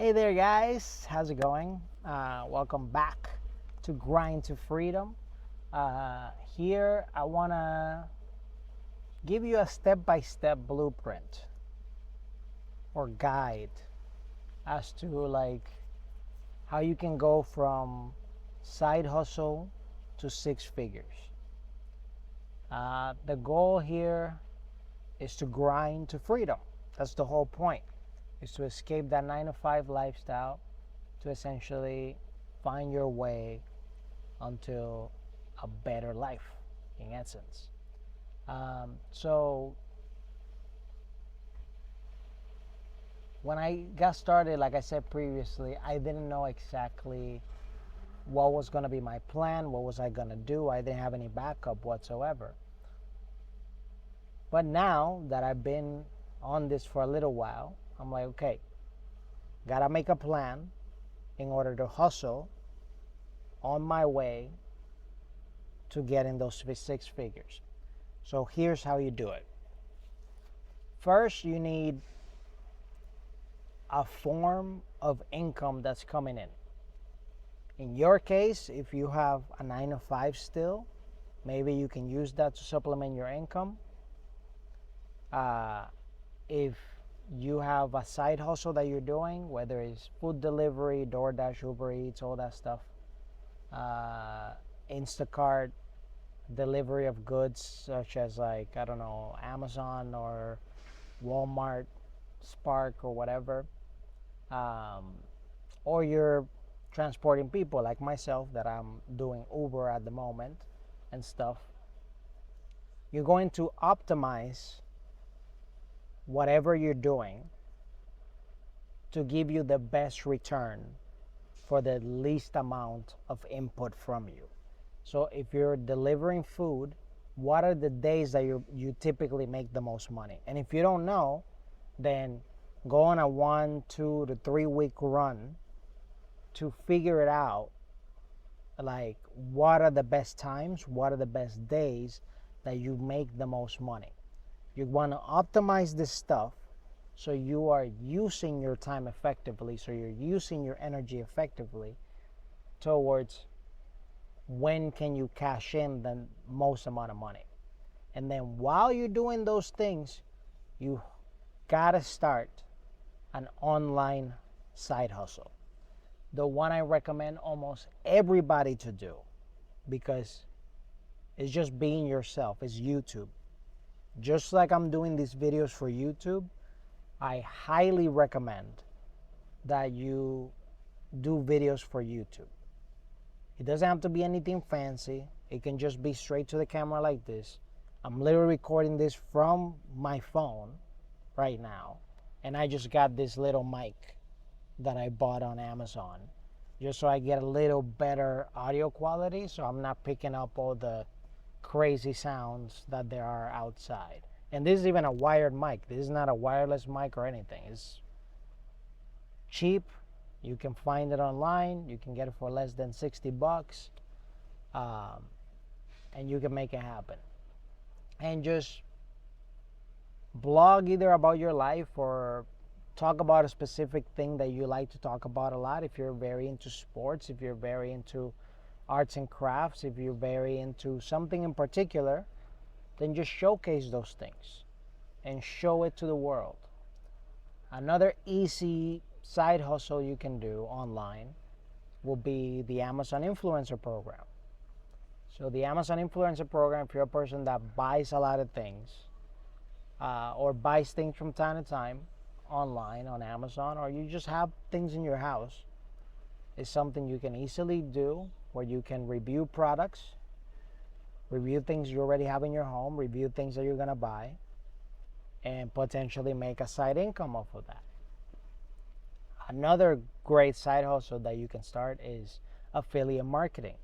Hey there, guys. How's it going? Welcome back to Grind to Freedom. Here, I want to give you a step by step blueprint or guide as to how you can go from side hustle to six figures. The goal here is to grind to freedom. That's the whole point, is to escape that 9 to 5 lifestyle, to essentially find your way onto a better life, in essence. So when I got started, like I said previously, I didn't know exactly what was going to be my plan, what was I going to do. I didn't have any backup whatsoever. But now that I've been on this for a little while, I'm like, okay, gotta make a plan in order to hustle on my way to getting those six figures. So here's how you do it. First, you need a form of income that's coming in. In your case, if you have a 9 to 5 still, maybe you can use that to supplement your income. If you have a side hustle that you're doing, whether it's food delivery, DoorDash, Uber Eats, all that stuff, Instacart, delivery of goods such as Amazon or Walmart, Spark or whatever, or you're transporting people like myself, that I'm doing Uber at the moment and stuff. You're going to optimize whatever you're doing to give you the best return for the least amount of input from you. So if you're delivering food, what are the days that you typically make the most money? And if you don't know, then go on a 1, 2 to 3 week run to figure it out, like what are the best times, what are the best days that you make the most money. You want to optimize this stuff so you are using your time effectively, so you're using your energy effectively towards when can you cash in the most amount of money. And then while you're doing those things, you gotta start an online side hustle. The one I recommend almost everybody to do, because it's just being yourself, is YouTube. Just like I'm doing these videos for YouTube, I highly recommend that you do videos for YouTube. It doesn't have to be anything fancy. It can just be straight to the camera like this. I'm literally recording this from my phone right now, and I just got this little mic that I bought on Amazon just so I get a little better audio quality, so I'm not picking up all the crazy sounds that there are outside. And this is even a wired mic. This is not a wireless mic or anything. It's cheap. You can find it online. You can get it for less than $60, and you can make it happen. And just blog either about your life or talk about a specific thing that you like to talk about a lot. If you're very into sports, if you're very into arts and crafts, if you're very into something in particular, then just showcase those things and show it to the world. Another easy side hustle you can do online will be the Amazon Influencer Program. So the Amazon Influencer Program, if you're a person that buys a lot of things, or buys things from time to time online on Amazon, or you just have things in your house, is something you can easily do, where you can review products, review things you already have in your home, review things that you're going to buy, and potentially make a side income off of that. Another great side hustle that you can start is affiliate marketing.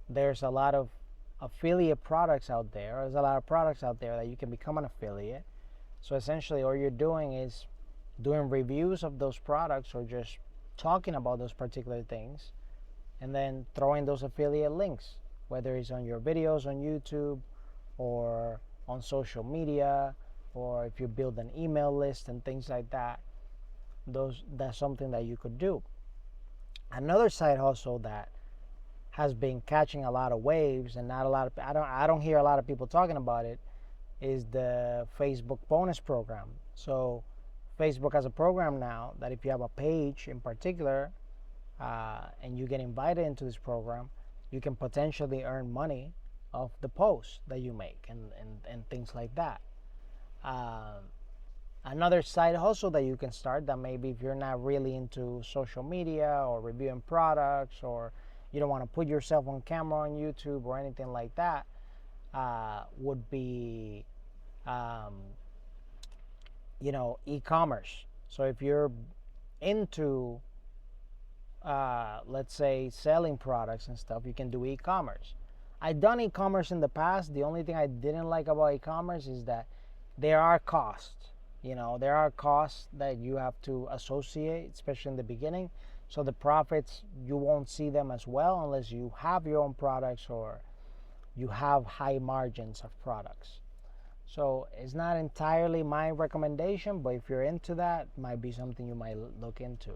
There's a lot of affiliate products out there. There's a lot of products out there that you can become an affiliate. So essentially all you're doing is doing reviews of those products, or just talking about those particular things, and then throwing those affiliate links, whether it's on your videos on YouTube or on social media, or if you build an email list and things like that. that's something that you could do. Another side hustle that has been catching a lot of waves, and not a lot of I don't hear a lot of people talking about it, is the Facebook bonus program. So Facebook has a program now that if you have a page in particular, and you get invited into this program, you can potentially earn money off the posts that you make, and things like that. Um, Another side hustle that you can start, that maybe if you're not really into social media or reviewing products, or you don't want to put yourself on camera on YouTube or anything like that, would be um, e-commerce. So if you're into let's say selling products and stuff, you can do e-commerce. I've done e-commerce in the past. The only thing I didn't like about e-commerce is that there are costs. There are costs that you have to associate, especially in the beginning. So the profits, you won't see them as well unless you have your own products or you have high margins of products. So it's not entirely my recommendation, but if you're into that, it might be something you might look into.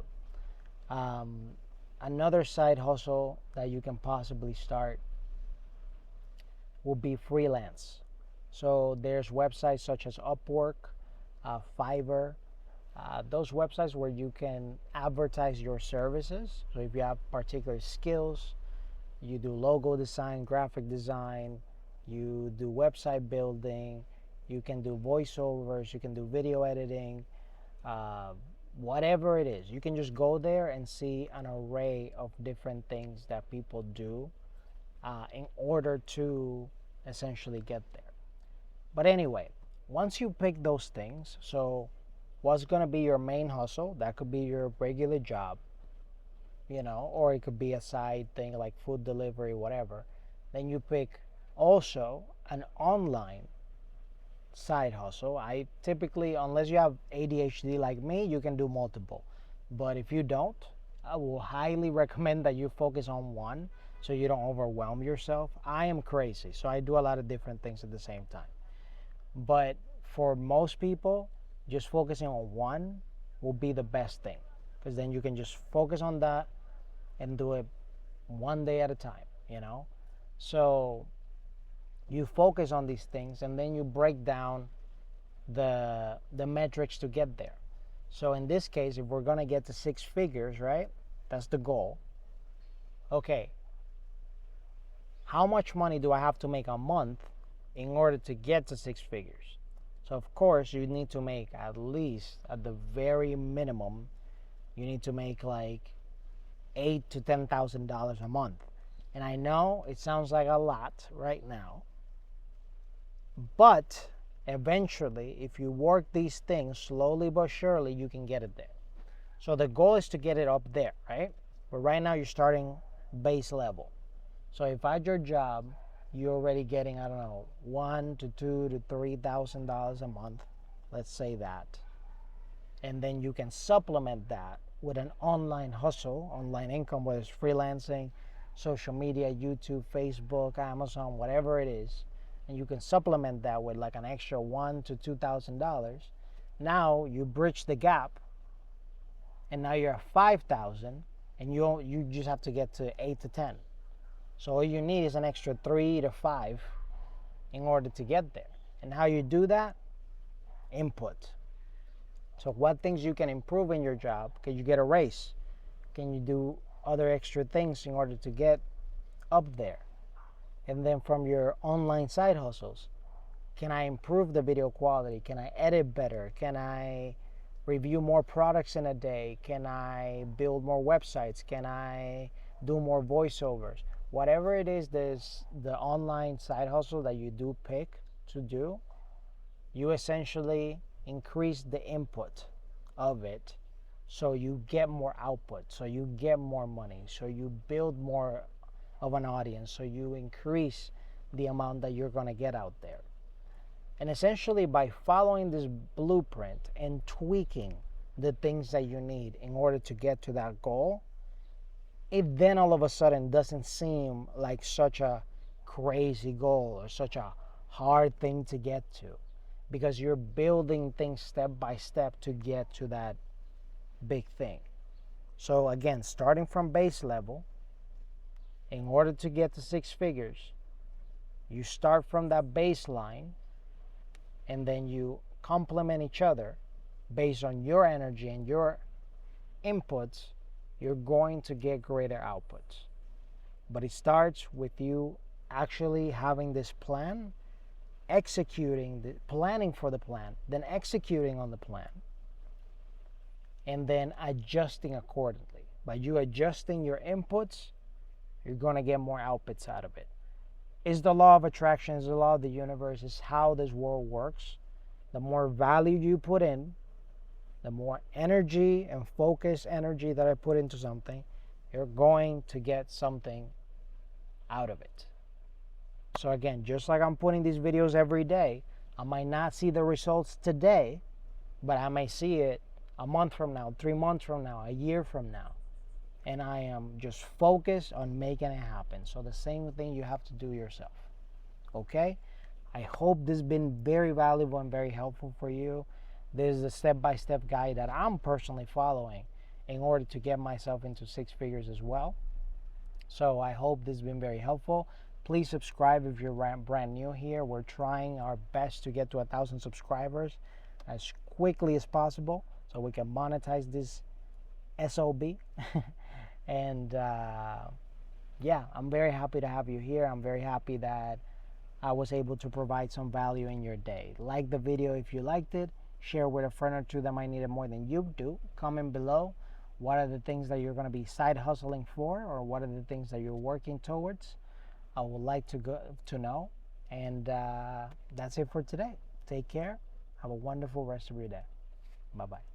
Um, Another side hustle that you can possibly start will be freelance. So there's websites such as Upwork, Fiverr, those websites where you can advertise your services. So if you have particular skills, you do logo design, graphic design, you do website building, you can do voiceovers, you can do video editing, uh, whatever it is. You can just go there and see an array of different things that people do in order to essentially get there. But anyway, once you pick those things, so what's going to be your main hustle? That could be your regular job, or it could be a side thing like food delivery, whatever. Then you pick also an online side hustle. I typically, unless you have ADHD like me, you can do multiple. But if you don't, I will highly recommend that you focus on one so you don't overwhelm yourself. I am crazy, so I do a lot of different things at the same time. But for most people, just focusing on one will be the best thing, because then you can just focus on that and do it one day at a time. So you focus on these things, and then you break down the metrics to get there. So in this case, if we're going to get to 6 figures, right, that's the goal. Okay, how much money do I have to make a month in order to get to 6 figures? So of course you need to make, at least at the very minimum, you need to make like $8,000 to $10,000 a month. And I know it sounds like a lot right now, but eventually, if you work these things slowly but surely, you can get it there. So the goal is to get it up there, right? But right now you're starting base level. So if at your job you're already getting, I don't know, $1,000 to $2,000 to $3,000 a month, let's say that, and then you can supplement that with an online hustle, online income, whether it's freelancing, social media, YouTube, Facebook, Amazon, whatever it is, and you can supplement that with like an extra $1,000 to $2,000. Now you bridge the gap, and now you're at 5,000, and you just have to get to 8 to 10. So all you need is an extra 3 to 5 in order to get there. And how you do that? Input. So what things you can improve in your job? Can you get a raise? Can you do other extra things in order to get up there? And then from your online side hustles, can I improve the video quality? Can I edit better? Can I review more products in a day? Can I build more websites? Can I do more voiceovers? Whatever it is, there's the online side hustle that you do pick to do, you essentially increase the input of it so you get more output, so you get more money, so you build more of an audience, so you increase the amount that you're going to get out there. And essentially, by following this blueprint and tweaking the things that you need in order to get to that goal, it then all of a sudden doesn't seem like such a crazy goal or such a hard thing to get to, because you're building things step by step to get to that big thing. So again, starting from base level, in order to get to six figures, you start from that baseline and then you complement each other based on your energy and your inputs. You're going to get greater outputs. But it starts with you actually having this plan, executing, planning for the plan, then executing on the plan, and then adjusting accordingly. By you adjusting your inputs, you're going to get more outputs out of it. Is the law of attraction, is the law of the universe, is how this world works. The more value you put in, the more energy and focus energy that I put into something, you're going to get something out of it. So again, just like I'm putting these videos every day, I might not see the results today, but I may see it a month from now, 3 months from now, a year from now. And I am just focused on making it happen. So the same thing you have to do yourself. Okay? I hope this has been very valuable and very helpful for you. This is a step-by-step guide that I'm personally following in order to get myself into six figures as well. So I hope this has been very helpful. Please subscribe if you're brand new here. We're trying our best to get to 1,000 subscribers as quickly as possible so we can monetize this SOB. And yeah, I'm very happy to have you here. I'm very happy that I was able to provide some value in your day. Like the video if you liked it. Share with a friend or two that might need it more than you do. Comment below what are the things that you're going to be side hustling for, or what are the things that you're working towards. I would like to know. And that's it for today. Take care. Have a wonderful rest of your day. Bye-bye.